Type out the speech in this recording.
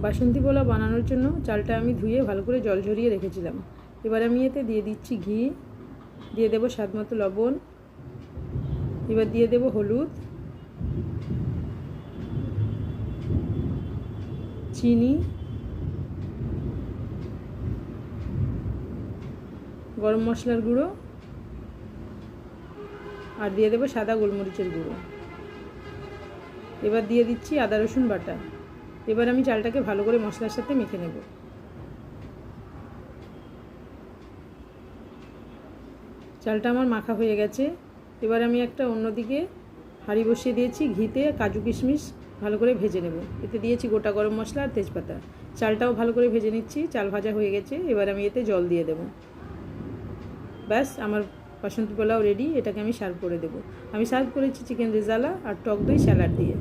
বাসন্তী পোলাও বানানোর জন্য চালটা আমি ধুয়ে ভালো করে জল ঝরিয়ে রেখেছিলাম। এবার আমি এতে দিয়ে দিচ্ছি ঘি, দিয়ে দেবো স্বাদ মতো লবণ, এবার দিয়ে দেবো হলুদ, চিনি, গরম মশলার গুঁড়ো আর দিয়ে দেবো সাদা গোলমরিচের গুঁড়ো। এবার দিয়ে দিচ্ছি আদা রসুন বাটা। এবার আমি চালটাকে ভালো করে মশলার সাথে মেখে নেব। চালটা আমার মাখা হয়ে গেছে। এবার আমি একটা অন্যদিকে হাঁড়ি বসিয়ে দিয়েছি, ঘিতে কাজু কিশমিশ ভালো করে ভেজে নেব। এতে দিয়েছি গোটা গরম মশলা আর তেজপাতা। চালটাও ভালো করে ভেজে নিচ্ছি। চাল ভাজা হয়ে গেছে। এবার আমি এতে জল দিয়ে দেব। ব্যাস, আমার বাসন্তী পোলাও রেডি। এটাকে আমি সার্ভ করে দেব। আমি সার্ভ করেছি চিকেন রেজালা আর টক দই স্যালাড দিয়ে।